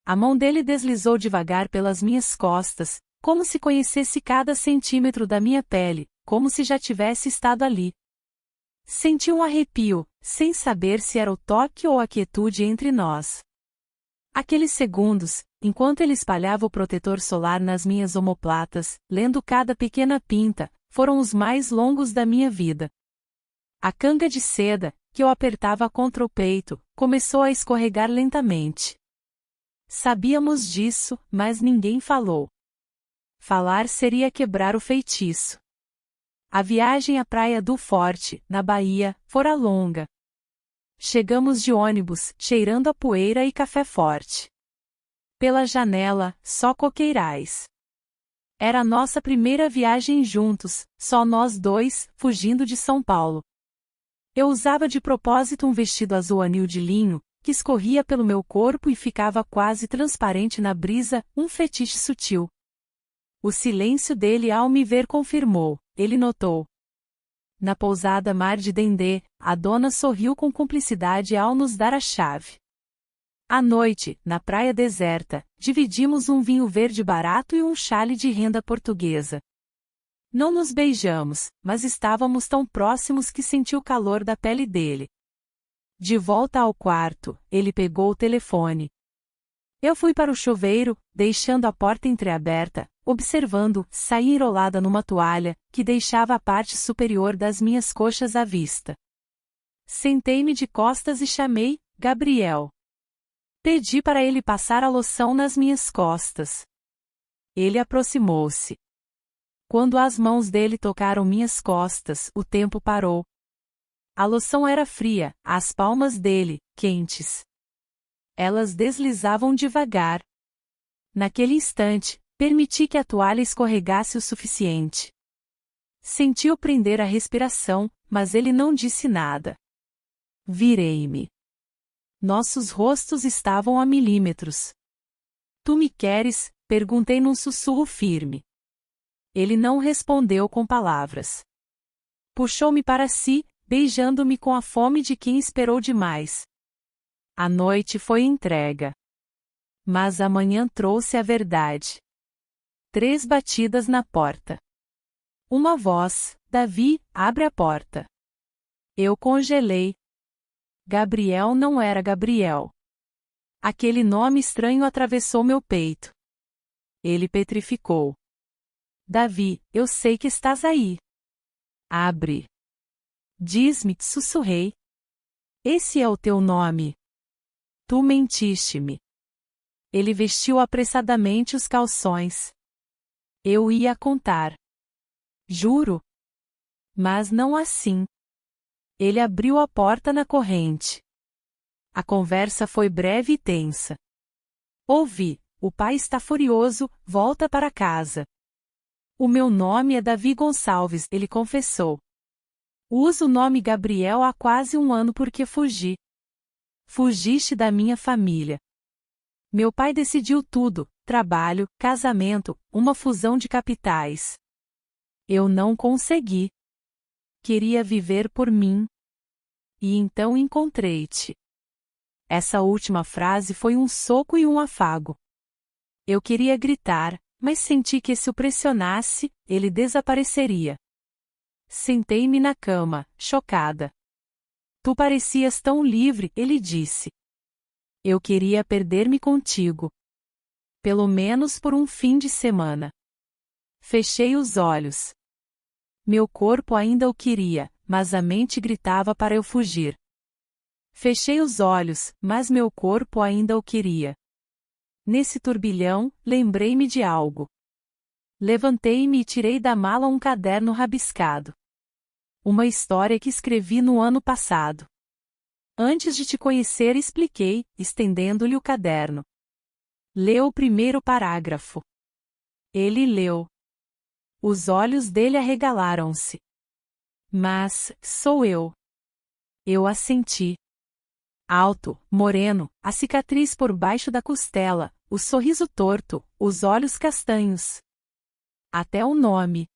A mão dele deslizou devagar pelas minhas costas, como se conhecesse cada centímetro da minha pele, como se já tivesse estado ali. Senti um arrepio, sem saber se era o toque ou a quietude entre nós. Aqueles segundos, enquanto ele espalhava o protetor solar nas minhas omoplatas, lendo cada pequena pinta, foram os mais longos da minha vida. A canga de seda, que eu apertava contra o peito, começou a escorregar lentamente. Sabíamos disso, mas ninguém falou. Falar seria quebrar o feitiço. A viagem à Praia do Forte, na Bahia, fora longa. Chegamos de ônibus, cheirando a poeira e café forte. Pela janela, só coqueirais. Era a nossa primeira viagem juntos, só nós dois, fugindo de São Paulo. Eu usava de propósito um vestido azul anil de linho, que escorria pelo meu corpo e ficava quase transparente na brisa, um fetiche sutil. O silêncio dele ao me ver confirmou, ele notou. Na pousada Mar de Dendê, a dona sorriu com cumplicidade ao nos dar a chave. À noite, na praia deserta, dividimos um vinho verde barato e um chale de renda portuguesa. Não nos beijamos, mas estávamos tão próximos que senti o calor da pele dele. De volta ao quarto, ele pegou o telefone. Eu fui para o chuveiro, deixando a porta entreaberta, observando, saí enrolada numa toalha, que deixava a parte superior das minhas coxas à vista. Sentei-me de costas e chamei, Gabriel. Pedi para ele passar a loção nas minhas costas. Ele aproximou-se. Quando as mãos dele tocaram minhas costas, o tempo parou. A loção era fria, as palmas dele, quentes. Elas deslizavam devagar. Naquele instante, permiti que a toalha escorregasse o suficiente. Senti-o prender a respiração, mas ele não disse nada. Virei-me. Nossos rostos estavam a milímetros. Tu me queres? Perguntei num sussurro firme. Ele não respondeu com palavras. Puxou-me para si, beijando-me com a fome de quem esperou demais. A noite foi entrega. Mas a manhã trouxe a verdade. 3 batidas na porta. Uma voz, Davi, abre a porta. Eu congelei. Gabriel não era Gabriel. Aquele nome estranho atravessou meu peito. Ele petrificou. Davi, eu sei que estás aí. Abre. Diz-me, sussurrei. Esse é o teu nome. Tu mentiste-me. Ele vestiu apressadamente os calções. Eu ia contar. Juro. Mas não assim. Ele abriu a porta na corrente. A conversa foi breve e tensa. Ouvi, o pai está furioso, volta para casa. O meu nome é Davi Gonçalves, ele confessou. Uso o nome Gabriel há quase 1 ano porque fugi. Fugiste da minha família. Meu pai decidiu tudo, trabalho, casamento, uma fusão de capitais. Eu não consegui. Queria viver por mim. E então encontrei-te. Essa última frase foi um soco e um afago. Eu queria gritar, mas senti que se o pressionasse, ele desapareceria. Sentei-me na cama, chocada. Tu parecias tão livre, ele disse. Eu queria perder-me contigo. Pelo menos por um fim de semana. Fechei os olhos. Meu corpo ainda o queria, mas a mente gritava para eu fugir. Fechei os olhos, mas meu corpo ainda o queria. Nesse turbilhão, lembrei-me de algo. Levantei-me e tirei da mala um caderno rabiscado. Uma história que escrevi no ano passado. Antes de te conhecer, expliquei, estendendo-lhe o caderno. Leu o primeiro parágrafo. Ele leu. Os olhos dele arregalaram-se. Mas, sou eu. Eu assenti. Alto, moreno, a cicatriz por baixo da costela, o sorriso torto, os olhos castanhos. Até o nome.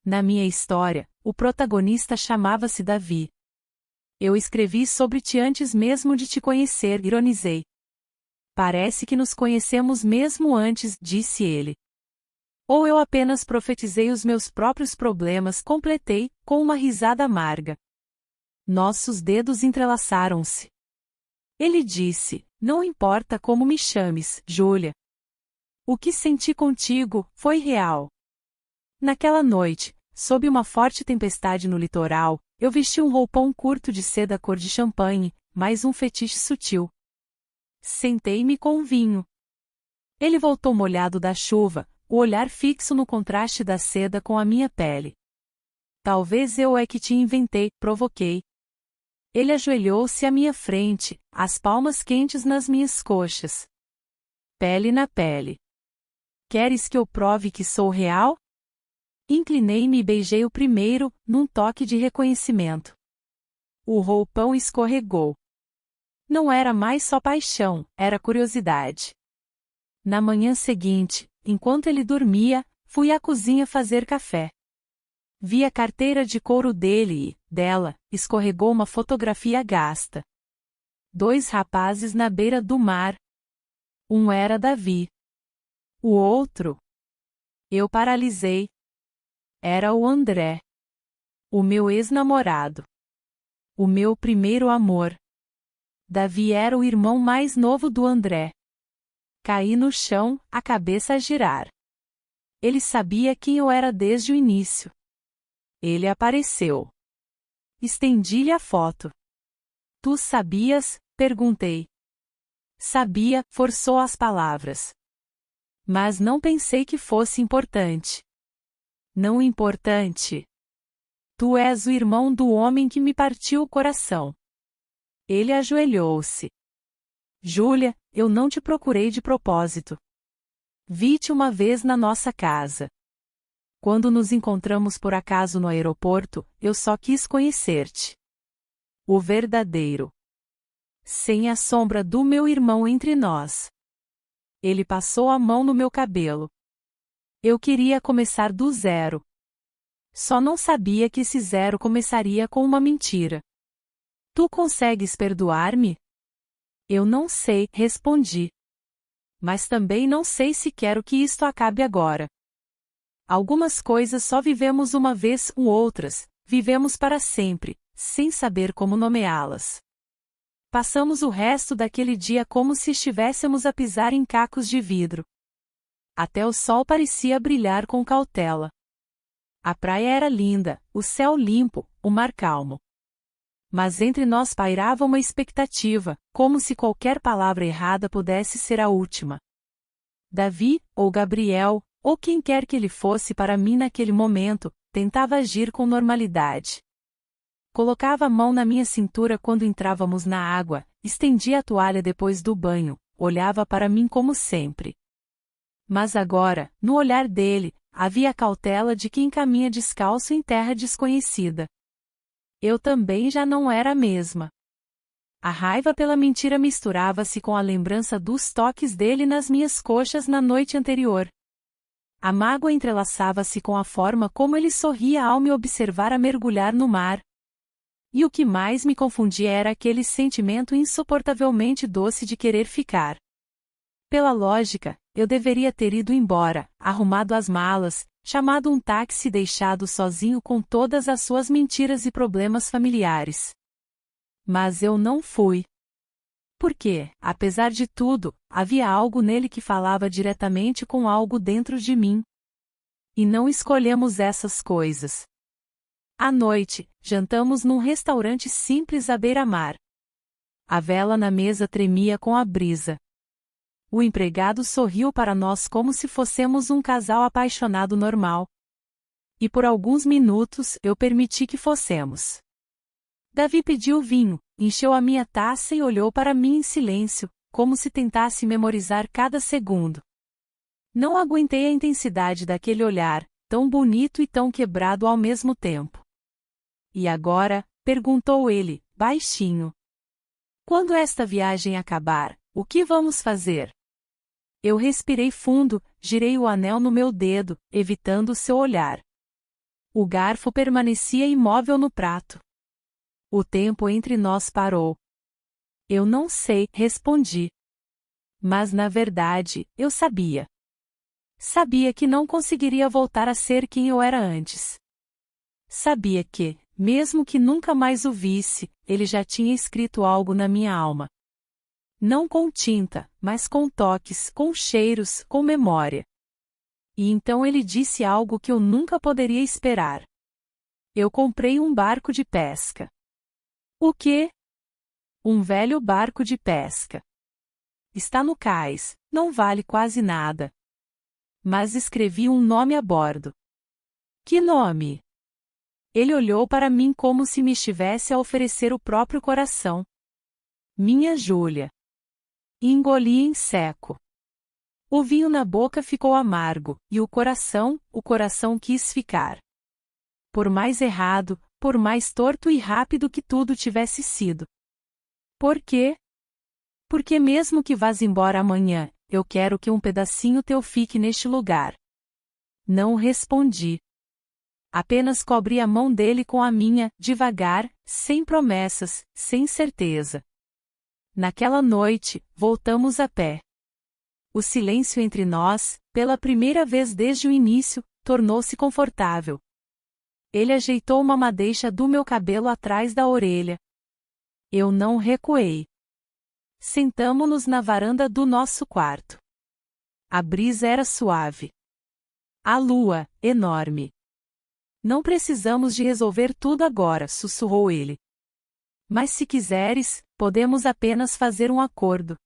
Na minha história, o protagonista chamava-se Davi. Eu escrevi sobre ti antes mesmo de te conhecer, ironizei. Parece que nos conhecemos mesmo antes, disse ele. Ou eu apenas profetizei os meus próprios problemas, completei, com uma risada amarga. Nossos dedos entrelaçaram-se. Ele disse, não importa como me chames, Júlia. O que senti contigo foi real. Naquela noite, sob uma forte tempestade no litoral, eu vesti um roupão curto de seda cor de champanhe, mais um fetiche sutil. Sentei-me com um vinho. Ele voltou molhado da chuva, o olhar fixo no contraste da seda com a minha pele. Talvez eu é que te inventei, provoquei. Ele ajoelhou-se à minha frente, as palmas quentes nas minhas coxas. Pele na pele. Queres que eu prove que sou real? Inclinei-me e beijei o primeiro, num toque de reconhecimento. O roupão escorregou. Não era mais só paixão, era curiosidade. Na manhã seguinte, enquanto ele dormia, fui à cozinha fazer café. Vi a carteira de couro dele e, dela, escorregou uma fotografia gasta. 2 rapazes na beira do mar. Um era Davi. O outro. Eu paralisei. Era o André. O meu ex-namorado. O meu primeiro amor. Davi era o irmão mais novo do André. Caí no chão, a cabeça a girar. Ele sabia quem eu era desde o início. Ele apareceu. Estendi-lhe a foto. Tu sabias? Perguntei. Sabia, forçou as palavras. Mas não pensei que fosse importante. Não importante. Tu és o irmão do homem que me partiu o coração. Ele ajoelhou-se. Júlia, eu não te procurei de propósito. Vi-te uma vez na nossa casa. Quando nos encontramos por acaso no aeroporto, eu só quis conhecer-te. O verdadeiro. Sem a sombra do meu irmão entre nós. Ele passou a mão no meu cabelo. Eu queria começar do zero. Só não sabia que esse zero começaria com uma mentira. Tu consegues perdoar-me? Eu não sei, respondi. Mas também não sei se quero que isto acabe agora. Algumas coisas só vivemos uma vez, outras, vivemos para sempre, sem saber como nomeá-las. Passamos o resto daquele dia como se estivéssemos a pisar em cacos de vidro. Até o sol parecia brilhar com cautela. A praia era linda, o céu limpo, o mar calmo. Mas entre nós pairava uma expectativa, como se qualquer palavra errada pudesse ser a última. Davi, ou Gabriel, ou quem quer que ele fosse para mim naquele momento, tentava agir com normalidade. Colocava a mão na minha cintura quando entrávamos na água, estendia a toalha depois do banho, olhava para mim como sempre. Mas agora, no olhar dele, havia a cautela de quem caminha descalço em terra desconhecida. Eu também já não era a mesma. A raiva pela mentira misturava-se com a lembrança dos toques dele nas minhas coxas na noite anterior. A mágoa entrelaçava-se com a forma como ele sorria ao me observar a mergulhar no mar. E o que mais me confundia era aquele sentimento insuportavelmente doce de querer ficar. Pela lógica, eu deveria ter ido embora, arrumado as malas, chamado um táxi e deixado sozinho com todas as suas mentiras e problemas familiares. Mas eu não fui. Porque, apesar de tudo, havia algo nele que falava diretamente com algo dentro de mim. E não escolhemos essas coisas. À noite, jantamos num restaurante simples à beira-mar. A vela na mesa tremia com a brisa. O empregado sorriu para nós como se fôssemos um casal apaixonado normal. E por alguns minutos eu permiti que fossemos. Davi pediu vinho, encheu a minha taça e olhou para mim em silêncio, como se tentasse memorizar cada segundo. Não aguentei a intensidade daquele olhar, tão bonito e tão quebrado ao mesmo tempo. E agora? Perguntou ele, baixinho. Quando esta viagem acabar, o que vamos fazer? Eu respirei fundo, girei o anel no meu dedo, evitando seu olhar. O garfo permanecia imóvel no prato. O tempo entre nós parou. Eu não sei, respondi. Mas na verdade, eu sabia. Sabia que não conseguiria voltar a ser quem eu era antes. Sabia que, mesmo que nunca mais o visse, ele já tinha escrito algo na minha alma. Não com tinta, mas com toques, com cheiros, com memória. E então ele disse algo que eu nunca poderia esperar. Eu comprei um barco de pesca. O quê? Um velho barco de pesca. Está no cais, não vale quase nada. Mas escrevi um nome a bordo. Que nome? Ele olhou para mim como se me estivesse a oferecer o próprio coração. Minha Júlia. Engoli em seco. O vinho na boca ficou amargo, e o coração quis ficar. Por mais errado, por mais torto e rápido que tudo tivesse sido. Por quê? Porque mesmo que vás embora amanhã, eu quero que um pedacinho teu fique neste lugar. Não respondi. Apenas cobri a mão dele com a minha, devagar, sem promessas, sem certeza. Naquela noite, voltamos a pé. O silêncio entre nós, pela primeira vez desde o início, tornou-se confortável. Ele ajeitou uma madeixa do meu cabelo atrás da orelha. Eu não recuei. Sentamo-nos na varanda do nosso quarto. A brisa era suave. A lua, enorme. Não precisamos de resolver tudo agora, sussurrou ele. Mas se quiseres, podemos apenas fazer um acordo.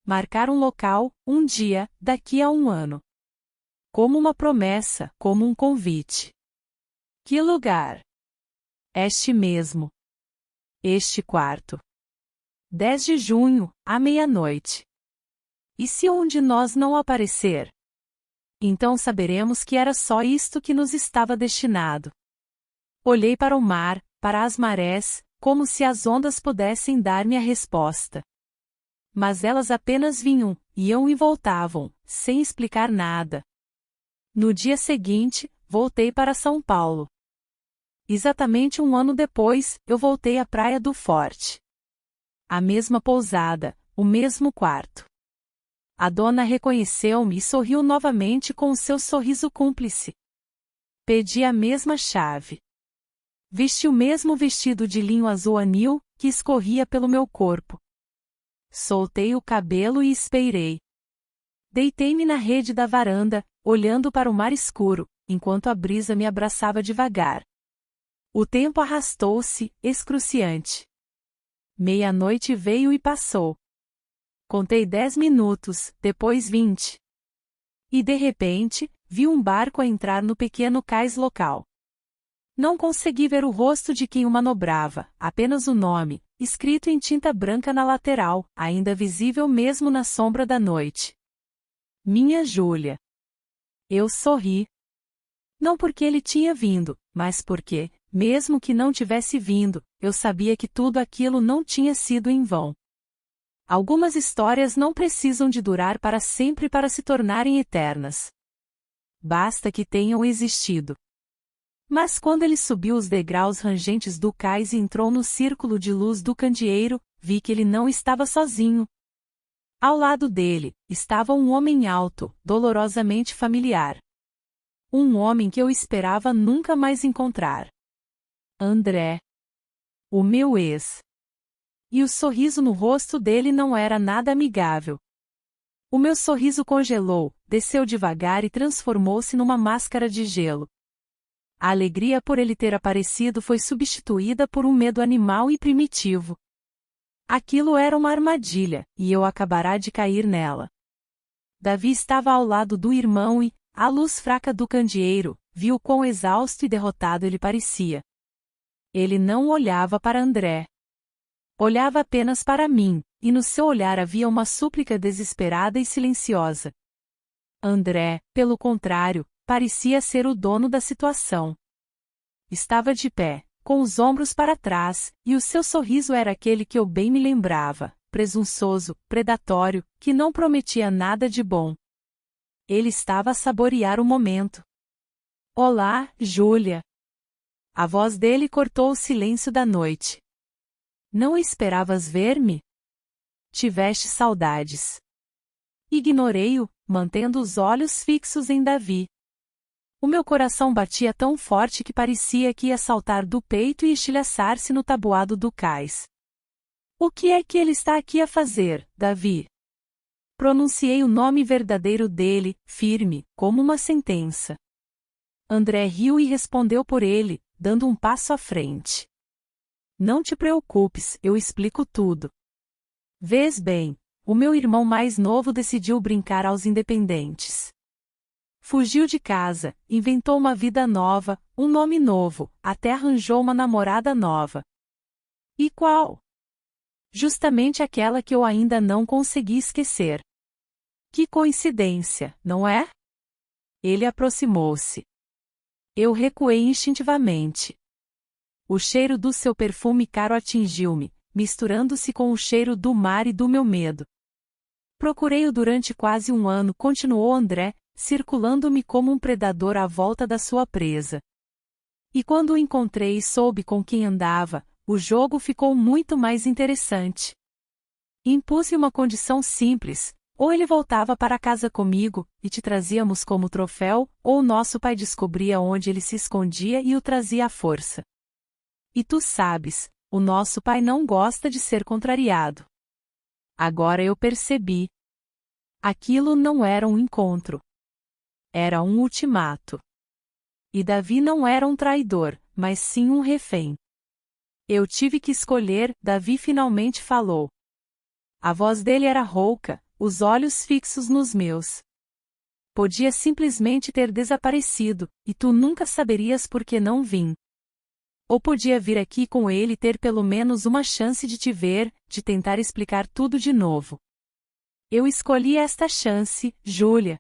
Marcar um local, um dia, daqui a um ano. Como uma promessa, como um convite. Que lugar? Este mesmo. Este quarto. 10 de junho, à meia-noite. E se um de nós não aparecer? Então saberemos que era só isto que nos estava destinado. Olhei para o mar, para as marés, como se as ondas pudessem dar-me a resposta. Mas elas apenas vinham, iam e voltavam, sem explicar nada. No dia seguinte, voltei para São Paulo. Exatamente um ano depois, eu voltei à Praia do Forte. A mesma pousada, o mesmo quarto. A dona reconheceu-me e sorriu novamente com o seu sorriso cúmplice. Pedi a mesma chave. Vesti o mesmo vestido de linho azul anil, que escorria pelo meu corpo. Soltei o cabelo e esperei. Deitei-me na rede da varanda, olhando para o mar escuro, enquanto a brisa me abraçava devagar. O tempo arrastou-se, excruciante. Meia-noite veio e passou. Contei 10 minutos, depois 20. E de repente, vi um barco a entrar no pequeno cais local. Não consegui ver o rosto de quem o manobrava, apenas o nome, escrito em tinta branca na lateral, ainda visível mesmo na sombra da noite. Minha Júlia. Eu sorri. Não porque ele tinha vindo, mas porque, mesmo que não tivesse vindo, eu sabia que tudo aquilo não tinha sido em vão. Algumas histórias não precisam de durar para sempre para se tornarem eternas. Basta que tenham existido. Mas quando ele subiu os degraus rangentes do cais e entrou no círculo de luz do candeeiro, vi que ele não estava sozinho. Ao lado dele, estava um homem alto, dolorosamente familiar. Um homem que eu esperava nunca mais encontrar. André. O meu ex. E o sorriso no rosto dele não era nada amigável. O meu sorriso congelou, desceu devagar e transformou-se numa máscara de gelo. A alegria por ele ter aparecido foi substituída por um medo animal e primitivo. Aquilo era uma armadilha, e eu acabara de cair nela. Davi estava ao lado do irmão e, à luz fraca do candeeiro, viu quão exausto e derrotado ele parecia. Ele não olhava para André. Olhava apenas para mim, e no seu olhar havia uma súplica desesperada e silenciosa. André, pelo contrário, parecia ser o dono da situação. Estava de pé, com os ombros para trás, e o seu sorriso era aquele que eu bem me lembrava, presunçoso, predatório, que não prometia nada de bom. Ele estava a saborear o momento. Olá, Júlia. A voz dele cortou o silêncio da noite. Não esperavas ver-me? Tiveste saudades. Ignorei-o, mantendo os olhos fixos em Davi. O meu coração batia tão forte que parecia que ia saltar do peito e estilhaçar-se no tabuado do cais. O que é que ele está aqui a fazer, Davi? Pronunciei o nome verdadeiro dele, firme, como uma sentença. André riu e respondeu por ele, dando um passo à frente. Não te preocupes, eu explico tudo. Vês bem, o meu irmão mais novo decidiu brincar aos independentes. Fugiu de casa, inventou uma vida nova, um nome novo, até arranjou uma namorada nova. E qual? Justamente aquela que eu ainda não consegui esquecer. Que coincidência, não é? Ele aproximou-se. Eu recuei instintivamente. O cheiro do seu perfume caro atingiu-me, misturando-se com o cheiro do mar e do meu medo. Procurei-o durante quase um ano, continuou André, circulando-me como um predador à volta da sua presa. E quando o encontrei e soube com quem andava, o jogo ficou muito mais interessante. Impus-lhe uma condição simples: ou ele voltava para casa comigo, e te trazíamos como troféu, ou nosso pai descobria onde ele se escondia e o trazia à força. E tu sabes, o nosso pai não gosta de ser contrariado. Agora eu percebi. Aquilo não era um encontro. Era um ultimato. E Davi não era um traidor, mas sim um refém. Eu tive que escolher, Davi finalmente falou. A voz dele era rouca, os olhos fixos nos meus. Podia simplesmente ter desaparecido, e tu nunca saberias por que não vim. Ou podia vir aqui com ele e ter pelo menos uma chance de te ver, de tentar explicar tudo de novo. Eu escolhi esta chance, Júlia.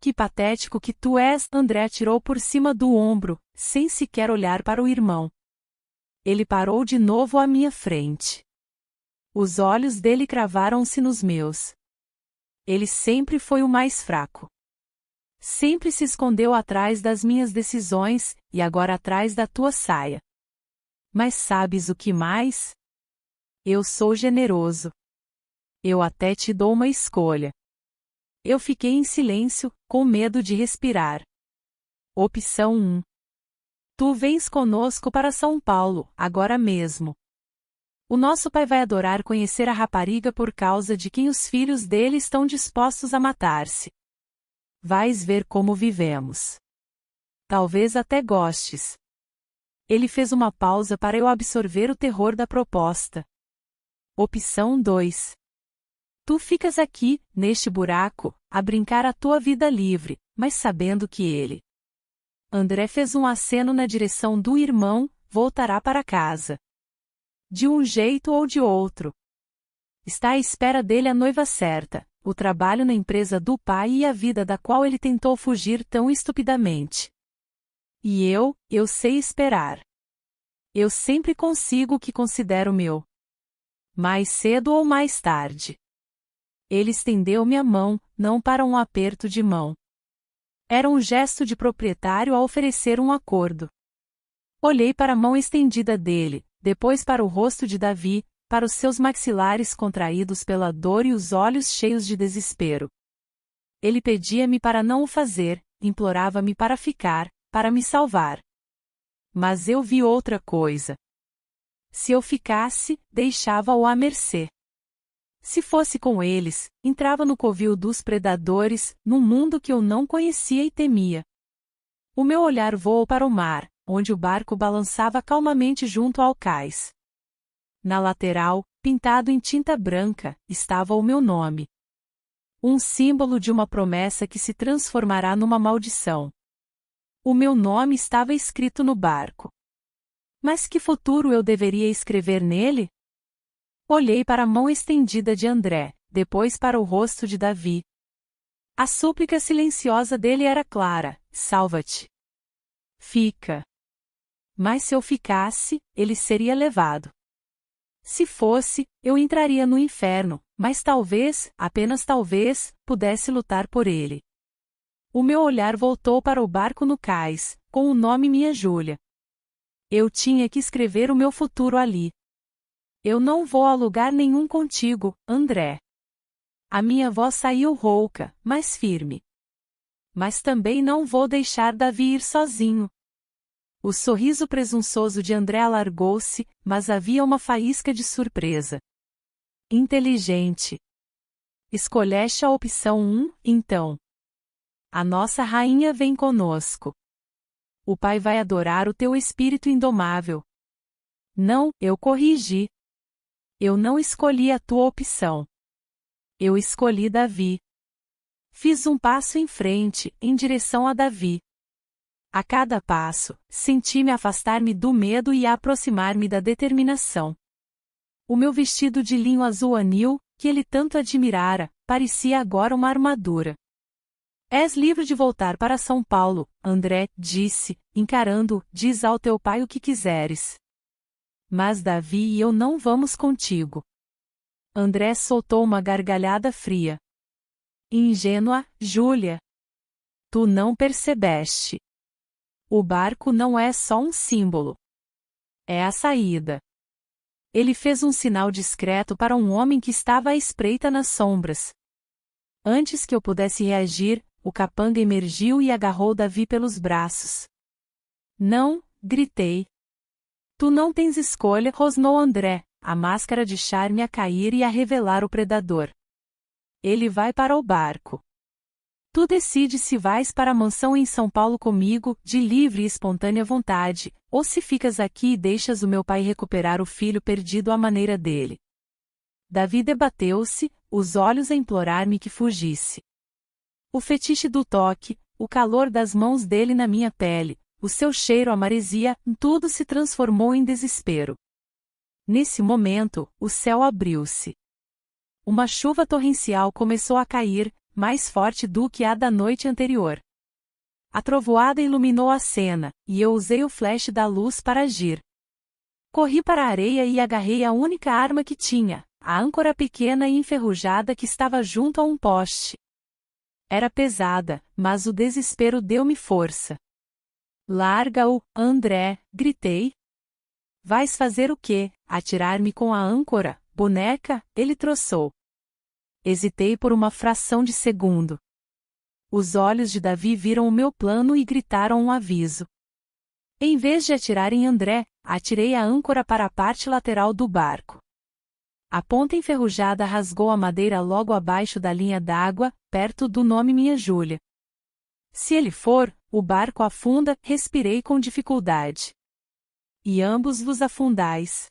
Que patético que tu és, André atirou por cima do ombro, sem sequer olhar para o irmão. Ele parou de novo à minha frente. Os olhos dele cravaram-se nos meus. Ele sempre foi o mais fraco. Sempre se escondeu atrás das minhas decisões, e agora atrás da tua saia. Mas sabes o que mais? Eu sou generoso. Eu até te dou uma escolha. Eu fiquei em silêncio, com medo de respirar. Opção 1. Tu vens conosco para São Paulo, agora mesmo. O nosso pai vai adorar conhecer a rapariga por causa de quem os filhos dele estão dispostos a matar-se. Vais ver como vivemos. Talvez até gostes. Ele fez uma pausa para eu absorver o terror da proposta. Opção 2. Tu ficas aqui, neste buraco, a brincar a tua vida livre, mas sabendo que ele. André fez um aceno na direção do irmão, voltará para casa. De um jeito ou de outro. Está à espera dele a noiva certa, o trabalho na empresa do pai e a vida da qual ele tentou fugir tão estupidamente. E eu sei esperar. Eu sempre consigo o que considero meu. Mais cedo ou mais tarde. Ele estendeu-me a mão, não para um aperto de mão. Era um gesto de proprietário a oferecer um acordo. Olhei para a mão estendida dele, depois para o rosto de Davi, para os seus maxilares contraídos pela dor e os olhos cheios de desespero. Ele pedia-me para não o fazer, implorava-me para ficar, para me salvar. Mas eu vi outra coisa. Se eu ficasse, deixava-o à mercê. Se fosse com eles, entrava no covil dos predadores, num mundo que eu não conhecia e temia. O meu olhar voou para o mar, onde o barco balançava calmamente junto ao cais. Na lateral, pintado em tinta branca, estava o meu nome. Um símbolo de uma promessa que se transformará numa maldição. O meu nome estava escrito no barco. Mas que futuro eu deveria escrever nele? Olhei para a mão estendida de André, depois para o rosto de Davi. A súplica silenciosa dele era clara: salva-te. Fica. Mas se eu ficasse, ele seria levado. Se fosse, eu entraria no inferno, mas talvez, apenas talvez, pudesse lutar por ele. O meu olhar voltou para o barco no cais, com o nome Minha Júlia. Eu tinha que escrever o meu futuro ali. Eu não vou a lugar nenhum contigo, André. A minha voz saiu rouca, mas firme. Mas também não vou deixar Davi ir sozinho. O sorriso presunçoso de André alargou-se, mas havia uma faísca de surpresa. Inteligente. Escolheste a opção 1, então. A nossa rainha vem conosco. O Pai vai adorar o teu espírito indomável. Não, eu corrigi. Eu não escolhi a tua opção. Eu escolhi Davi. Fiz um passo em frente, em direção a Davi. A cada passo, senti-me afastar-me do medo e aproximar-me da determinação. O meu vestido de linho azul anil, que ele tanto admirara, parecia agora uma armadura. És livre de voltar para São Paulo, André, disse, encarando-o, diz ao teu pai o que quiseres. Mas Davi e eu não vamos contigo. André soltou uma gargalhada fria. Ingênua, Júlia. Tu não percebeste. O barco não é só um símbolo. É a saída. Ele fez um sinal discreto para um homem que estava à espreita nas sombras. Antes que eu pudesse reagir, o capanga emergiu e agarrou Davi pelos braços. Não, gritei. Tu não tens escolha, rosnou André, a máscara de charme a cair e a revelar o predador. Ele vai para o barco. Tu decides se vais para a mansão em São Paulo comigo, de livre e espontânea vontade, ou se ficas aqui e deixas o meu pai recuperar o filho perdido à maneira dele. Davi debateu-se, os olhos a implorar-me que fugisse. O fetiche do toque, o calor das mãos dele na minha pele, o seu cheiro a maresia, tudo se transformou em desespero. Nesse momento, o céu abriu-se. Uma chuva torrencial começou a cair, mais forte do que a da noite anterior. A trovoada iluminou a cena, e eu usei o flash da luz para agir. Corri para a areia e agarrei a única arma que tinha, a âncora pequena e enferrujada que estava junto a um poste. Era pesada, mas o desespero deu-me força. Larga-o, André, gritei. Vais fazer o quê? Atirar-me com a âncora, boneca? Ele troçou. Hesitei por uma fração de segundo. Os olhos de Davi viram o meu plano e gritaram um aviso. Em vez de atirar em André, atirei a âncora para a parte lateral do barco. A ponta enferrujada rasgou a madeira logo abaixo da linha d'água, perto do nome Minha Júlia. Se ele for, o barco afunda, respirei com dificuldade. E ambos vos afundais.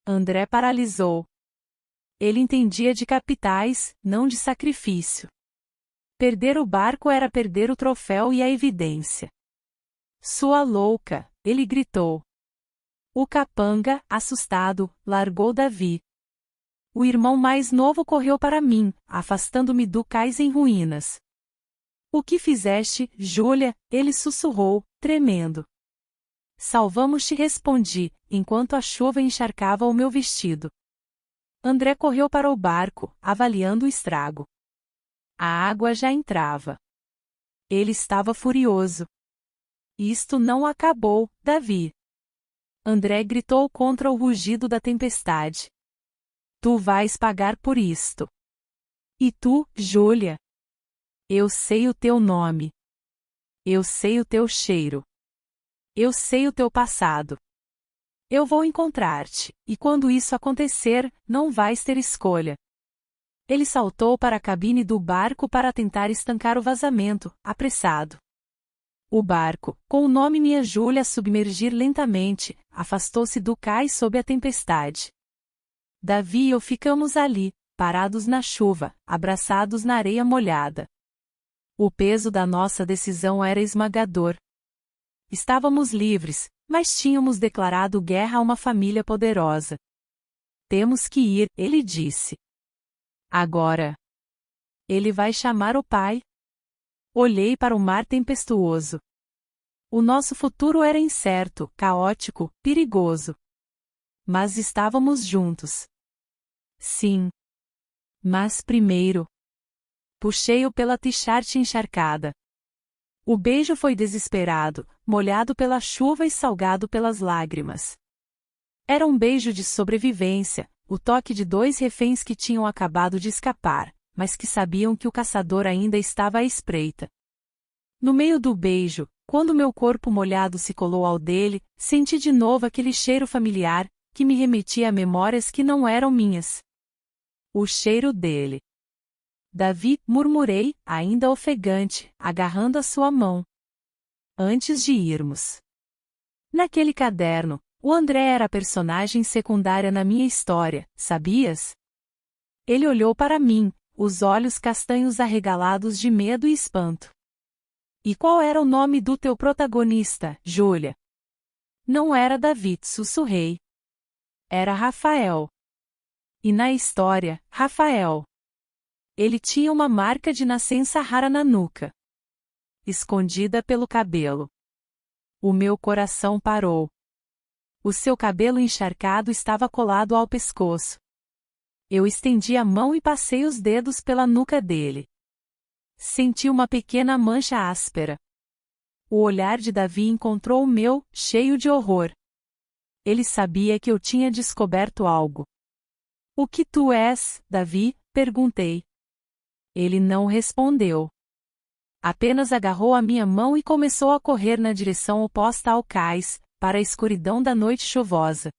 André paralisou. Ele entendia de capitais, não de sacrifício. Perder o barco era perder o troféu e a evidência. Sua louca, ele gritou. O capanga, assustado, largou Davi. O irmão mais novo correu para mim, afastando-me do cais em ruínas. O que fizeste, Júlia? Ele sussurrou, tremendo. Salvamos-te, respondi, enquanto a chuva encharcava o meu vestido. André correu para o barco, avaliando o estrago. A água já entrava. Ele estava furioso. Isto não acabou, Davi. André gritou contra o rugido da tempestade. Tu vais pagar por isto. E tu, Júlia? Eu sei o teu nome. Eu sei o teu cheiro. Eu sei o teu passado. Eu vou encontrar-te, e quando isso acontecer, não vais ter escolha. Ele saltou para a cabine do barco para tentar estancar o vazamento, apressado. O barco, com o nome Minha Júlia a submergir lentamente, afastou-se do cais sob a tempestade. Davi e eu ficamos ali, parados na chuva, abraçados na areia molhada. O peso da nossa decisão era esmagador. Estávamos livres, mas tínhamos declarado guerra a uma família poderosa. Temos que ir, ele disse. Agora. Ele vai chamar o pai? Olhei para o mar tempestuoso. O nosso futuro era incerto, caótico, perigoso. Mas estávamos juntos. Sim. Mas primeiro. Puxei-o pela t-shirt encharcada. O beijo foi desesperado, molhado pela chuva e salgado pelas lágrimas. Era um beijo de sobrevivência, o toque de dois reféns que tinham acabado de escapar, mas que sabiam que o caçador ainda estava à espreita. No meio do beijo, quando meu corpo molhado se colou ao dele, senti de novo aquele cheiro familiar, que me remetia a memórias que não eram minhas. O cheiro dele. Davi, murmurei, ainda ofegante, agarrando a sua mão. Antes de irmos. Naquele caderno, o André era a personagem secundária na minha história, sabias? Ele olhou para mim, os olhos castanhos arregalados de medo e espanto. E qual era o nome do teu protagonista, Júlia? Não era Davi, sussurrei. Era Rafael. E na história, Rafael. Ele tinha uma marca de nascença rara na nuca, escondida pelo cabelo. O meu coração parou. O seu cabelo encharcado estava colado ao pescoço. Eu estendi a mão e passei os dedos pela nuca dele. Senti uma pequena mancha áspera. O olhar de Davi encontrou o meu, cheio de horror. Ele sabia que eu tinha descoberto algo. O que tu és, Davi? Perguntei. Ele não respondeu. Apenas agarrou a minha mão e começou a correr na direção oposta ao cais, para a escuridão da noite chuvosa.